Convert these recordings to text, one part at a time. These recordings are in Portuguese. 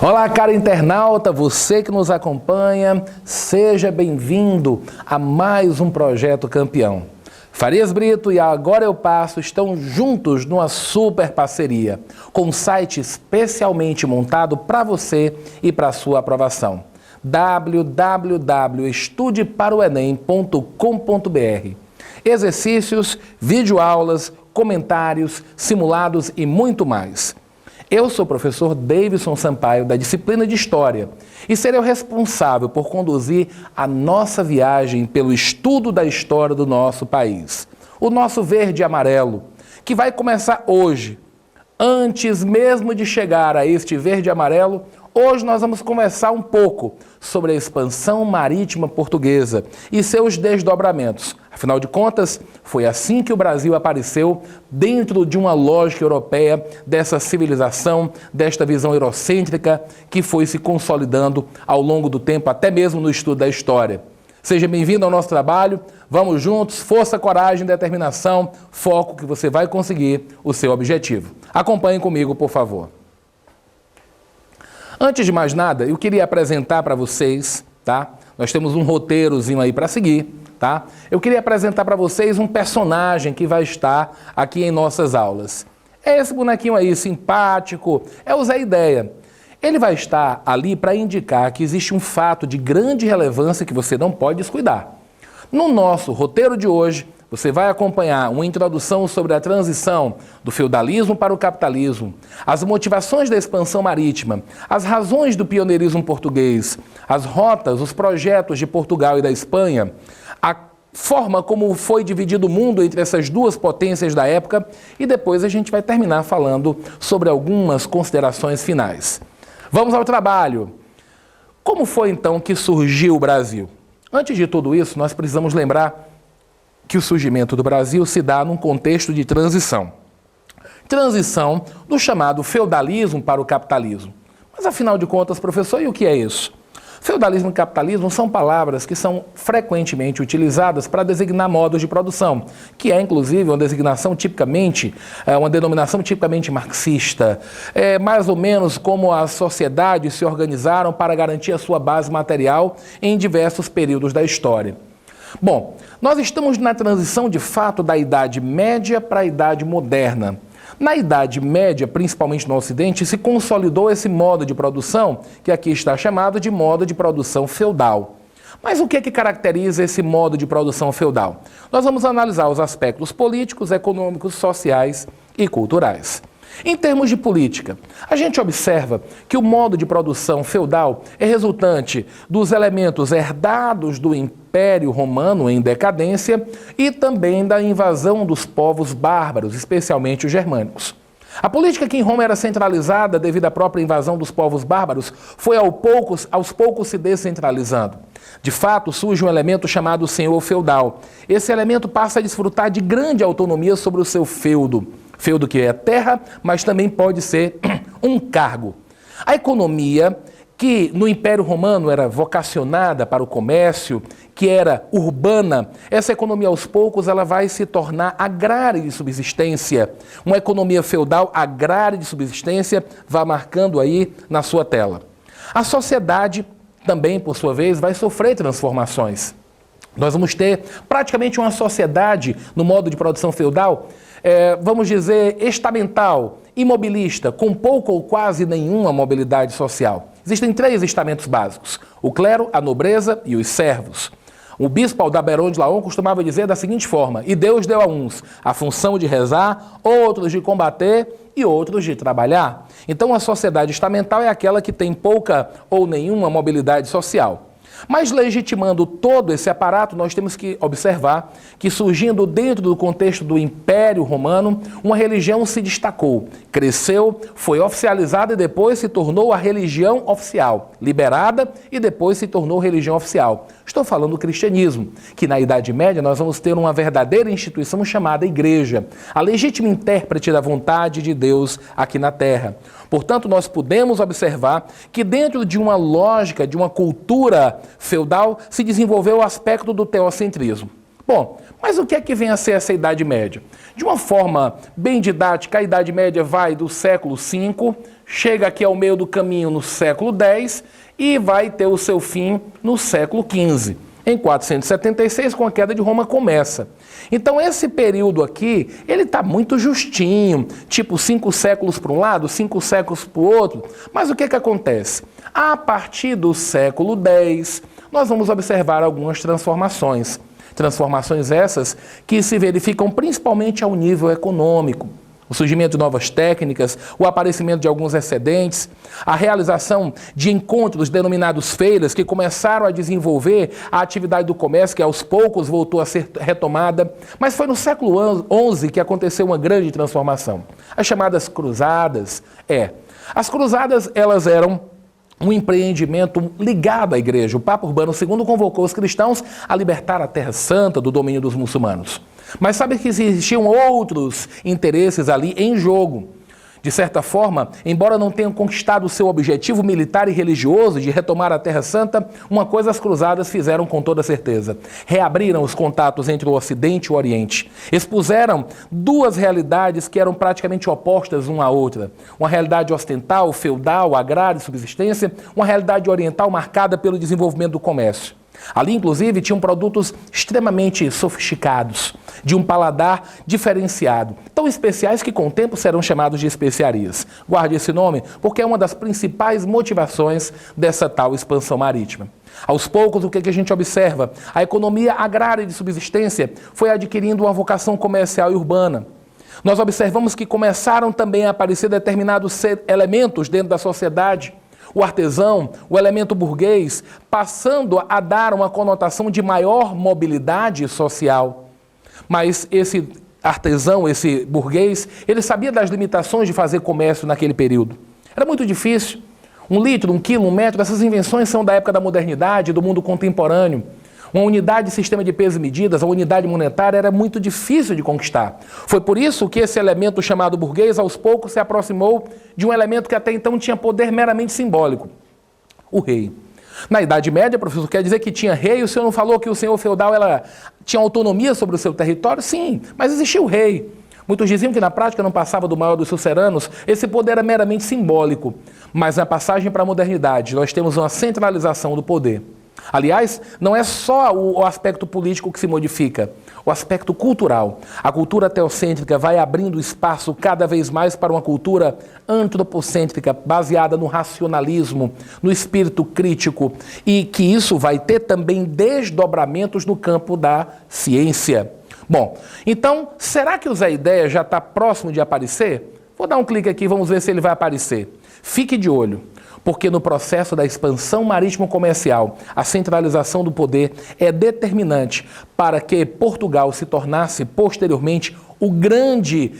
Olá, caro internauta, você que nos acompanha, seja bem-vindo a mais um Projeto Campeão. Farias Brito e Agora Eu Passo estão juntos numa super parceria, com um site especialmente montado para você e para sua aprovação. www.estudeparoenem.com.br. Exercícios, videoaulas, comentários, simulados e muito mais. Eu sou o professor Davidson Sampaio, da disciplina de História, e serei o responsável por conduzir a nossa viagem pelo estudo da história do nosso país. O nosso verde e amarelo, que vai começar hoje. Antes mesmo de chegar a este verde e amarelo, hoje nós vamos conversar um pouco sobre a expansão marítima portuguesa e seus desdobramentos. Afinal de contas, foi assim que o Brasil apareceu dentro de uma lógica europeia, dessa civilização, desta visão eurocêntrica que foi se consolidando ao longo do tempo, até mesmo no estudo da história. Seja bem-vindo ao nosso trabalho, vamos juntos, força, coragem, determinação, foco que você vai conseguir o seu objetivo. Acompanhe comigo, por favor. Antes de mais nada, eu queria apresentar para vocês, tá? Nós temos um roteirozinho aí para seguir, tá? Eu queria apresentar para vocês um personagem que vai estar aqui em nossas aulas. É esse bonequinho aí, simpático, é o Zé Ideia. Ele vai estar ali para indicar que existe um fato de grande relevância que você não pode descuidar. No nosso roteiro de hoje, você vai acompanhar uma introdução sobre a transição do feudalismo para o capitalismo, as motivações da expansão marítima, as razões do pioneirismo português, as rotas, os projetos de Portugal e da Espanha, a forma como foi dividido o mundo entre essas duas potências da época e depois a gente vai terminar falando sobre algumas considerações finais. Vamos ao trabalho. Como foi então que surgiu o Brasil? Antes de tudo isso, nós precisamos lembrar que o surgimento do Brasil se dá num contexto de transição. Transição do chamado feudalismo para o capitalismo. Mas afinal de contas, professor, e o que é isso? Feudalismo e capitalismo são palavras que são frequentemente utilizadas para designar modos de produção, que é inclusive uma denominação tipicamente marxista. É mais ou menos como as sociedades se organizaram para garantir a sua base material em diversos períodos da história. Bom, nós estamos na transição de fato da Idade Média para a Idade Moderna. Na Idade Média, principalmente no Ocidente, se consolidou esse modo de produção, que aqui está chamado de modo de produção feudal. Mas o que é que caracteriza esse modo de produção feudal? Nós vamos analisar os aspectos políticos, econômicos, sociais e culturais. Em termos de política, a gente observa que o modo de produção feudal é resultante dos elementos herdados do Império Romano em decadência e também da invasão dos povos bárbaros, especialmente os germânicos. A política que em Roma era centralizada devido à própria invasão dos povos bárbaros foi aos poucos se descentralizando. De fato, surge um elemento chamado senhor feudal. Esse elemento passa a desfrutar de grande autonomia sobre o seu feudo. Feudo que é terra, mas também pode ser um cargo. A economia, que no Império Romano era vocacionada para o comércio, que era urbana, essa economia aos poucos ela vai se tornar agrária de subsistência. Uma economia feudal agrária de subsistência vai marcando aí na sua tela. A sociedade também, por sua vez, vai sofrer transformações. Nós vamos ter praticamente uma sociedade no modo de produção feudal, vamos dizer, estamental, imobilista, com pouco ou quase nenhuma mobilidade social. Existem três estamentos básicos: o clero, a nobreza e os servos. O bispo Aldaberão de Laon costumava dizer da seguinte forma: e Deus deu a uns a função de rezar, outros de combater e outros de trabalhar. Então a sociedade estamental é aquela que tem pouca ou nenhuma mobilidade social. Mas legitimando todo esse aparato, nós temos que observar que, surgindo dentro do contexto do Império Romano, uma religião se destacou, cresceu, foi oficializada e depois se tornou a religião oficial, liberada e depois se tornou religião oficial. Estou falando do cristianismo, que na Idade Média nós vamos ter uma verdadeira instituição chamada Igreja, a legítima intérprete da vontade de Deus aqui na Terra. Portanto, nós podemos observar que dentro de uma lógica, de uma cultura feudal, se desenvolveu o aspecto do teocentrismo. Bom, mas o que é que vem a ser essa Idade Média? De uma forma bem didática, a Idade Média vai do século V, chega aqui ao meio do caminho no século X e vai ter o seu fim no século XV. Em 476, com a queda de Roma, começa. Então esse período aqui, ele está muito justinho, tipo 5 séculos para um lado, 5 séculos para o outro. Mas o que que acontece? A partir do século X, nós vamos observar algumas transformações. Transformações essas que se verificam principalmente ao nível econômico. O surgimento de novas técnicas, o aparecimento de alguns excedentes, a realização de encontros denominados feiras que começaram a desenvolver a atividade do comércio, que aos poucos voltou a ser retomada. Mas foi no século XI que aconteceu uma grande transformação. As chamadas cruzadas. As cruzadas, elas eram um empreendimento ligado à igreja. O Papa Urbano II convocou os cristãos a libertar a Terra Santa do domínio dos muçulmanos. Mas sabe que existiam outros interesses ali em jogo. De certa forma, embora não tenham conquistado o seu objetivo militar e religioso de retomar a Terra Santa, uma coisa as cruzadas fizeram com toda certeza. Reabriram os contatos entre o Ocidente e o Oriente. Expuseram duas realidades que eram praticamente opostas uma à outra. Uma realidade ocidental, feudal, agrária, de subsistência, uma realidade oriental marcada pelo desenvolvimento do comércio. Ali, inclusive, tinham produtos extremamente sofisticados, de um paladar diferenciado, tão especiais que com o tempo serão chamados de especiarias. Guarde esse nome porque é uma das principais motivações dessa tal expansão marítima. Aos poucos, o que a gente observa? A economia agrária de subsistência foi adquirindo uma vocação comercial e urbana. Nós observamos que começaram também a aparecer determinados elementos dentro da sociedade, o artesão, o elemento burguês, passando a dar uma conotação de maior mobilidade social. Mas esse artesão, esse burguês, ele sabia das limitações de fazer comércio naquele período. Era muito difícil. 1 litro, 1 quilo, 1 metro, essas invenções são da época da modernidade, do mundo contemporâneo. Uma unidade de sistema de peso e medidas, a unidade monetária, era muito difícil de conquistar. Foi por isso que esse elemento chamado burguês, aos poucos, se aproximou de um elemento que até então tinha poder meramente simbólico: o rei. Na Idade Média, professor, quer dizer que tinha rei? O senhor não falou que o senhor feudal tinha autonomia sobre o seu território? Sim, mas existia o rei. Muitos diziam que na prática não passava do maior dos suceranos. Esse poder era meramente simbólico. Mas na passagem para a modernidade, nós temos uma centralização do poder. Aliás, não é só o aspecto político que se modifica, o aspecto cultural. A cultura teocêntrica vai abrindo espaço cada vez mais para uma cultura antropocêntrica, baseada no racionalismo, no espírito crítico, e que isso vai ter também desdobramentos no campo da ciência. Bom, então, será que o Zé Ideia já está próximo de aparecer? Vou dar um clique aqui, vamos ver se ele vai aparecer. Fique de olho, porque no processo da expansão marítimo-comercial, a centralização do poder é determinante para que Portugal se tornasse posteriormente o grande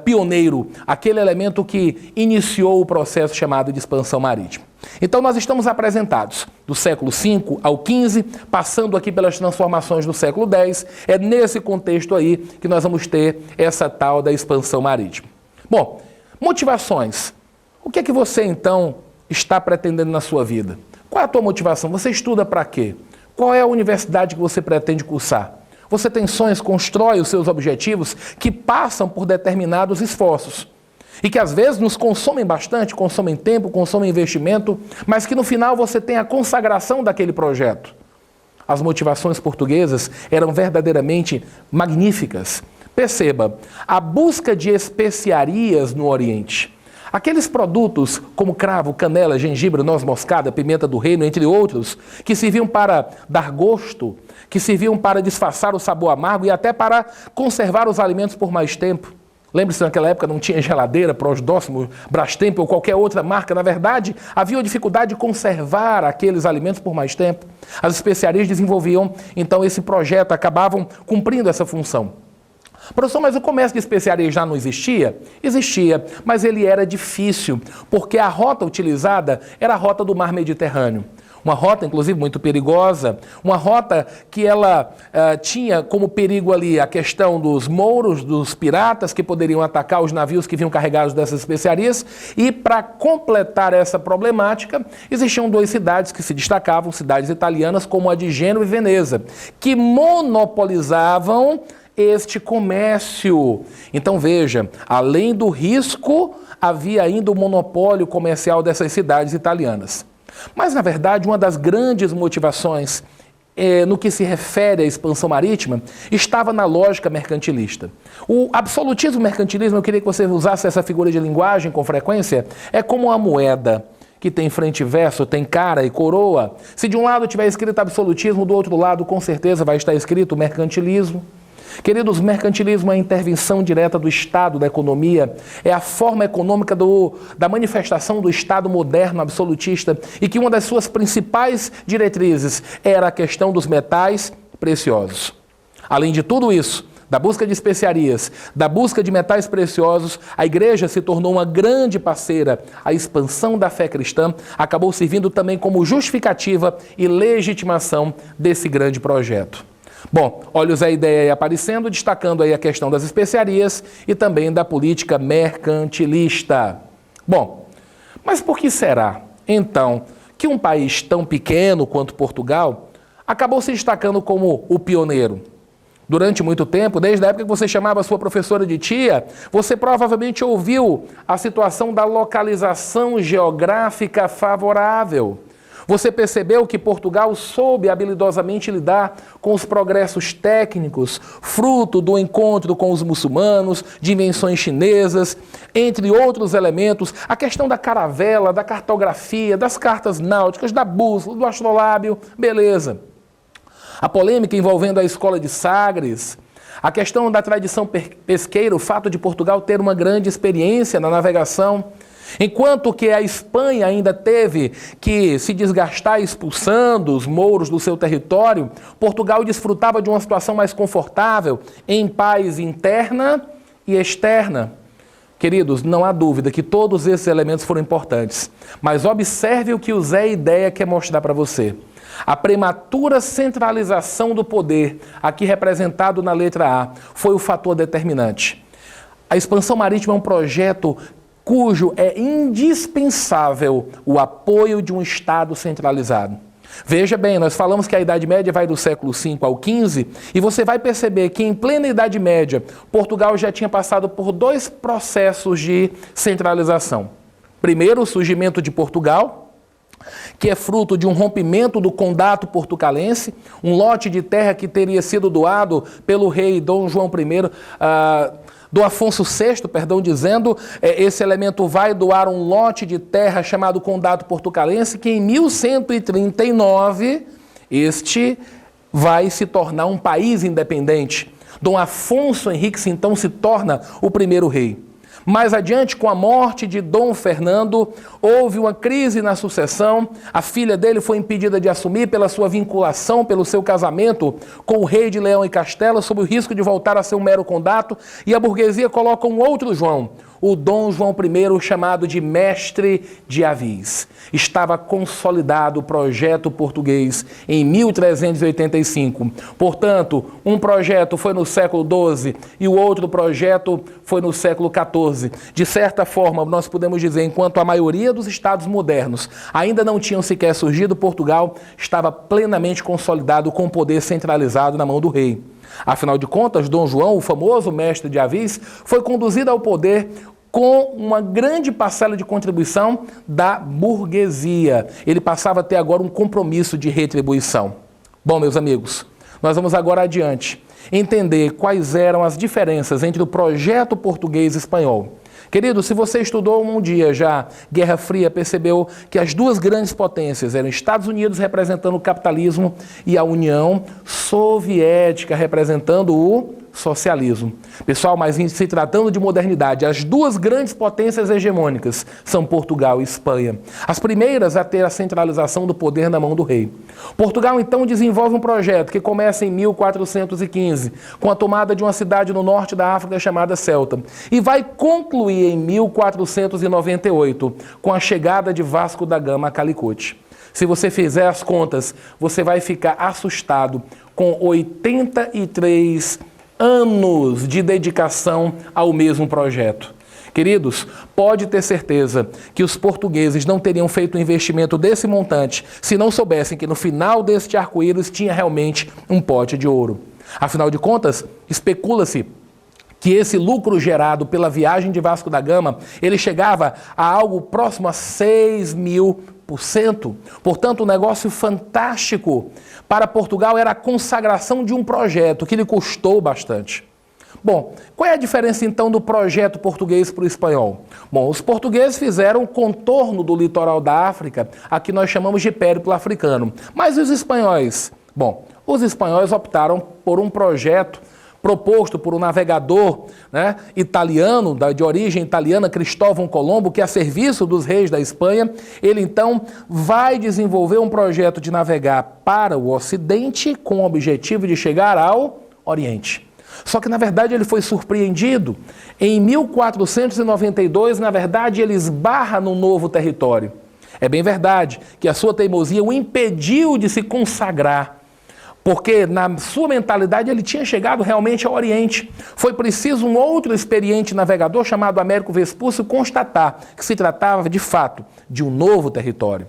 pioneiro, aquele elemento que iniciou o processo chamado de expansão marítima. Então nós estamos apresentados do século V ao XV, passando aqui pelas transformações do século X, é nesse contexto aí que nós vamos ter essa tal da expansão marítima. Bom, motivações. O que é que você então está pretendendo na sua vida? Qual é a tua motivação? Você estuda para quê? Qual é a universidade que você pretende cursar? Você tem sonhos, constrói os seus objetivos que passam por determinados esforços e que às vezes nos consomem bastante, consomem tempo, consomem investimento, mas que no final você tem a consagração daquele projeto. As motivações portuguesas eram verdadeiramente magníficas. Perceba, a busca de especiarias no Oriente. Aqueles produtos como cravo, canela, gengibre, noz moscada, pimenta do reino, entre outros, que serviam para dar gosto, que serviam para disfarçar o sabor amargo e até para conservar os alimentos por mais tempo. Lembre-se, naquela época não tinha geladeira, Prosdóximo, Brastemp ou qualquer outra marca. Na verdade, havia dificuldade de conservar aqueles alimentos por mais tempo. As especiarias desenvolviam, então, esse projeto, acabavam cumprindo essa função. Professor, mas o comércio de especiarias já não existia? Existia, mas ele era difícil, porque a rota utilizada era a rota do mar Mediterrâneo. uma rota, inclusive, muito perigosa, uma rota que ela tinha como perigo ali a questão dos mouros, dos piratas que poderiam atacar os navios que vinham carregados dessas especiarias, e para completar essa problemática, existiam duas cidades que se destacavam, cidades italianas como a de Gênova e Veneza, que monopolizavam este comércio. Então veja, além do risco, havia ainda o monopólio comercial dessas cidades italianas. Mas, na verdade, uma das grandes motivações no que se refere à expansão marítima estava na lógica mercantilista. O absolutismo mercantilismo, eu queria que você usasse essa figura de linguagem com frequência, é como uma moeda que tem frente e verso, tem cara e coroa. Se de um lado tiver escrito absolutismo, do outro lado com certeza vai estar escrito mercantilismo. Queridos, mercantilismo é a intervenção direta do Estado da economia, é a forma econômica da manifestação do Estado moderno absolutista, e que uma das suas principais diretrizes era a questão dos metais preciosos. Além de tudo isso, da busca de especiarias, da busca de metais preciosos, a igreja se tornou uma grande parceira. A expansão da fé cristã acabou servindo também como justificativa e legitimação desse grande projeto. Bom, olhos a ideia aí aparecendo, destacando aí a questão das especiarias e também da política mercantilista. Bom, mas por que será, então, que um país tão pequeno quanto Portugal acabou se destacando como o pioneiro? Durante muito tempo, desde a época que você chamava a sua professora de tia, você provavelmente ouviu a situação da localização geográfica favorável. Você percebeu que Portugal soube habilidosamente lidar com os progressos técnicos, fruto do encontro com os muçulmanos, de invenções chinesas, entre outros elementos, a questão da caravela, da cartografia, das cartas náuticas, da bússola, do astrolábio, beleza. A polêmica envolvendo a escola de Sagres, a questão da tradição pesqueira, o fato de Portugal ter uma grande experiência na navegação, enquanto que a Espanha ainda teve que se desgastar expulsando os mouros do seu território, Portugal desfrutava de uma situação mais confortável, em paz interna e externa. Queridos, não há dúvida que todos esses elementos foram importantes, mas observe o que o Zé Ideia quer mostrar para você. A prematura centralização do poder, aqui representado na letra A, foi o fator determinante. A expansão marítima é um projeto cujo é indispensável o apoio de um Estado centralizado. Veja bem, nós falamos que a Idade Média vai do século V ao XV, e você vai perceber que em plena Idade Média, Portugal já tinha passado por dois processos de centralização. Primeiro, o surgimento de Portugal, que é fruto de um rompimento do Condado Portucalense, um lote de terra que teria sido doado pelo rei Dom João I, do Afonso VI, perdão, dizendo, esse elemento vai doar um lote de terra chamado Condado Portucalense, que em 1139, este vai se tornar um país independente. Dom Afonso Henriques, então, se torna o primeiro rei. Mais adiante, com a morte de Dom Fernando, houve uma crise na sucessão. A filha dele foi impedida de assumir pela sua vinculação, pelo seu casamento com o rei de Leão e Castela, sob o risco de voltar a ser um mero condato. E a burguesia coloca um outro João, o Dom João I, chamado de Mestre de Avis. Estava consolidado o projeto português em 1385. Portanto, um projeto foi no século XII e o outro projeto foi no século XIV. De certa forma, nós podemos dizer, enquanto a maioria dos estados modernos ainda não tinham sequer surgido, Portugal estava plenamente consolidado com o poder centralizado na mão do rei. Afinal de contas, Dom João, o famoso mestre de Avis, foi conduzido ao poder com uma grande parcela de contribuição da burguesia. Ele passava a ter agora um compromisso de retribuição. Bom, meus amigos, nós vamos agora adiante entender quais eram as diferenças entre o projeto português e espanhol. Querido, se você estudou um dia já Guerra Fria, percebeu que as duas grandes potências eram Estados Unidos representando o capitalismo e a União Soviética representando o socialismo. Pessoal, mas em se tratando de modernidade, as duas grandes potências hegemônicas são Portugal e Espanha. As primeiras a ter a centralização do poder na mão do rei. Portugal, então, desenvolve um projeto que começa em 1415, com a tomada de uma cidade no norte da África chamada Ceuta, e vai concluir em 1498, com a chegada de Vasco da Gama a Calicut. Se você fizer as contas, você vai ficar assustado com 83 anos de dedicação ao mesmo projeto. Queridos, pode ter certeza que os portugueses não teriam feito um investimento desse montante se não soubessem que no final deste arco-íris tinha realmente um pote de ouro. Afinal de contas, especula-se que esse lucro gerado pela viagem de Vasco da Gama, ele chegava a algo próximo a 6.000%. Portanto, um negócio fantástico. Para Portugal era a consagração de um projeto que lhe custou bastante. Bom, qual é a diferença então do projeto português para o espanhol? Bom, os portugueses fizeram o contorno do litoral da África, a que nós chamamos de périplo africano. Mas e os espanhóis? Bom, os espanhóis optaram por um projeto proposto por um navegador, italiano, de origem italiana, Cristóvão Colombo, que a serviço dos reis da Espanha, ele então vai desenvolver um projeto de navegar para o Ocidente com o objetivo de chegar ao Oriente. Só que, na verdade, ele foi surpreendido. Em 1492, na verdade, ele esbarra num novo território. É bem verdade que a sua teimosia o impediu de se consagrar, porque na sua mentalidade ele tinha chegado realmente ao Oriente. Foi preciso um outro experiente navegador chamado Américo Vespúcio constatar que se tratava, de fato, de um novo território.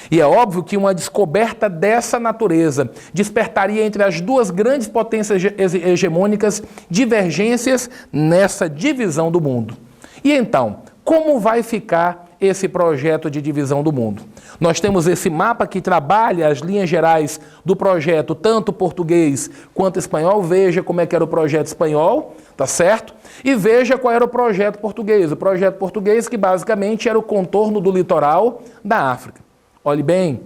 E é óbvio que uma descoberta dessa natureza despertaria entre as duas grandes potências hegemônicas divergências nessa divisão do mundo. E então, como vai ficar esse projeto de divisão do mundo? Nós temos esse mapa que trabalha as linhas gerais do projeto, tanto português quanto espanhol. Veja como é que era o projeto espanhol, tá certo? E veja qual era o projeto português. O projeto português que basicamente era o contorno do litoral da África. Olhe bem,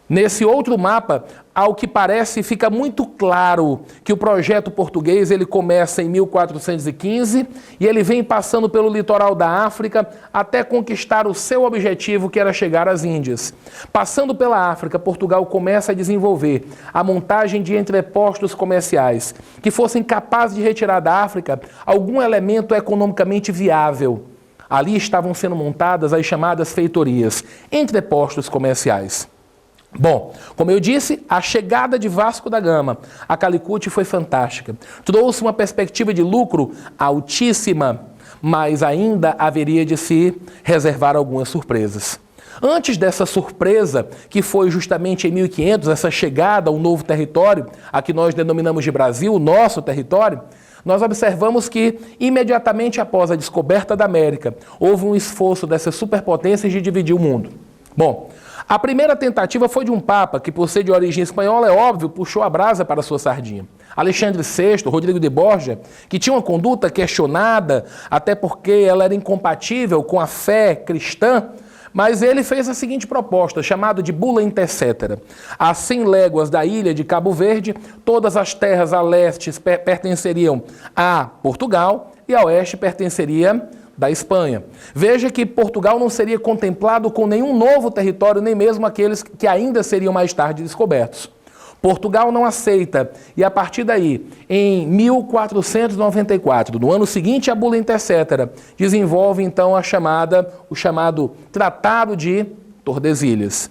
nesse outro mapa, ao que parece, fica muito claro que o projeto português ele começa em 1415 e ele vem passando pelo litoral da África até conquistar o seu objetivo, que era chegar às Índias. Passando pela África, Portugal começa a desenvolver a montagem de entrepostos comerciais que fossem capazes de retirar da África algum elemento economicamente viável. Ali estavam sendo montadas as chamadas feitorias, entrepostos comerciais. Bom, como eu disse, a chegada de Vasco da Gama a Calicut foi fantástica. Trouxe uma perspectiva de lucro altíssima, mas ainda haveria de se reservar algumas surpresas. Antes dessa surpresa, que foi justamente em 1500, essa chegada a um novo território, a que nós denominamos de Brasil, o nosso território, nós observamos que, imediatamente após a descoberta da América, houve um esforço dessas superpotências de dividir o mundo. Bom, a primeira tentativa foi de um papa que, por ser de origem espanhola, é óbvio, puxou a brasa para a sua sardinha. Alexandre VI, Rodrigo de Borja, que tinha uma conduta questionada, até porque ela era incompatível com a fé cristã, mas ele fez a seguinte proposta, chamada de Bula Intercetera. A 100 léguas da ilha de Cabo Verde, todas as terras a leste pertenceriam a Portugal e a oeste pertenceria da Espanha. Veja que Portugal não seria contemplado com nenhum novo território, nem mesmo aqueles que ainda seriam mais tarde descobertos. Portugal não aceita, e a partir daí, em 1494, no ano seguinte à Bula Intercetera, desenvolve então o chamado Tratado de Tordesilhas.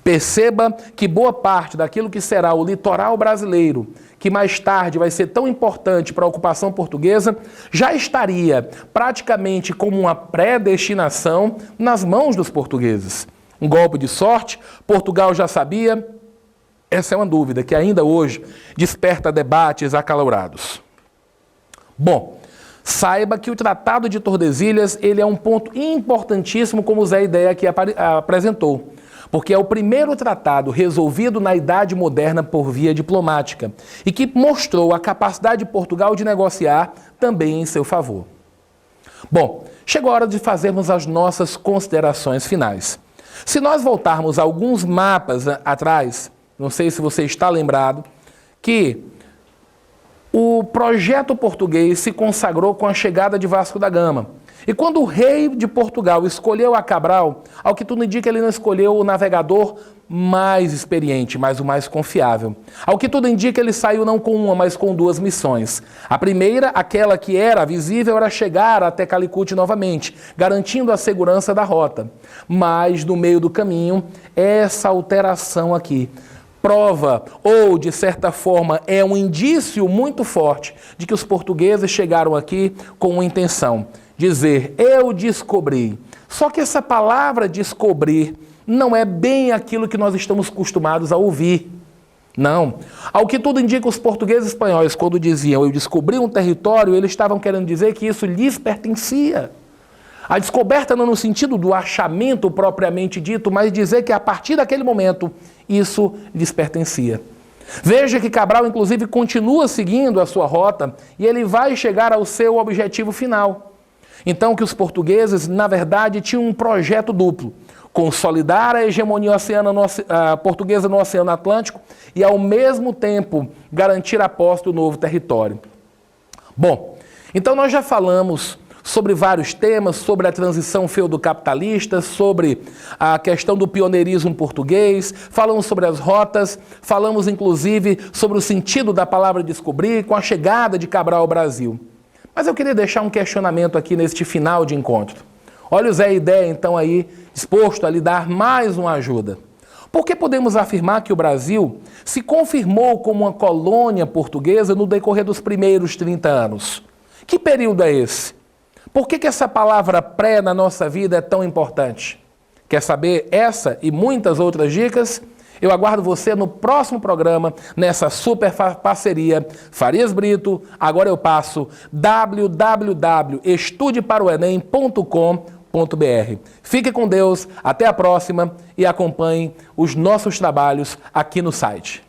Perceba que boa parte daquilo que será o litoral brasileiro, que mais tarde vai ser tão importante para a ocupação portuguesa, já estaria praticamente como uma predestinação nas mãos dos portugueses. Um golpe de sorte, Portugal já sabia. Essa é uma dúvida que ainda hoje desperta debates acalorados. Bom, saiba que o Tratado de Tordesilhas ele é um ponto importantíssimo, como o Zé Ideia aqui apresentou, porque é o primeiro tratado resolvido na Idade Moderna por via diplomática e que mostrou a capacidade de Portugal de negociar também em seu favor. Bom, chegou a hora de fazermos as nossas considerações finais. Se nós voltarmos alguns mapas atrás, não sei se você está lembrado, que o projeto português se consagrou com a chegada de Vasco da Gama. E quando o rei de Portugal escolheu a Cabral, ao que tudo indica, ele não escolheu o navegador mais experiente, mas o mais confiável. Ao que tudo indica, ele saiu não com uma, mas com duas missões. A primeira, aquela que era visível, era chegar até Calicut novamente, garantindo a segurança da rota. Mas, no meio do caminho, essa alteração aqui prova, ou de certa forma é um indício muito forte de que os portugueses chegaram aqui com uma intenção, dizer, eu descobri. Só que essa palavra descobrir não é bem aquilo que nós estamos acostumados a ouvir. Não. Ao que tudo indica, os portugueses espanhóis, quando diziam eu descobri um território, eles estavam querendo dizer que isso lhes pertencia. A descoberta não no sentido do achamento propriamente dito, mas dizer que a partir daquele momento isso lhes pertencia. Veja que Cabral, inclusive, continua seguindo a sua rota e ele vai chegar ao seu objetivo final. Então, que os portugueses, na verdade, tinham um projeto duplo: consolidar a hegemonia portuguesa no Oceano Atlântico e, ao mesmo tempo, garantir a posse do novo território. Bom, então nós já falamos sobre vários temas, sobre a transição feudo-capitalista, sobre a questão do pioneirismo português, falamos sobre as rotas, falamos inclusive sobre o sentido da palavra descobrir com a chegada de Cabral ao Brasil. Mas eu queria deixar um questionamento aqui neste final de encontro. Olha o Zé Ideia então aí disposto a lhe dar mais uma ajuda. Por que podemos afirmar que o Brasil se confirmou como uma colônia portuguesa no decorrer dos primeiros 30 anos? Que período é esse? Por que essa palavra pré na nossa vida é tão importante? Quer saber essa e muitas outras dicas? Eu aguardo você no próximo programa, nessa super parceria Farias Brito. Agora eu passo www.estudeparoenem.com.br. Fique com Deus, até a próxima e acompanhe os nossos trabalhos aqui no site.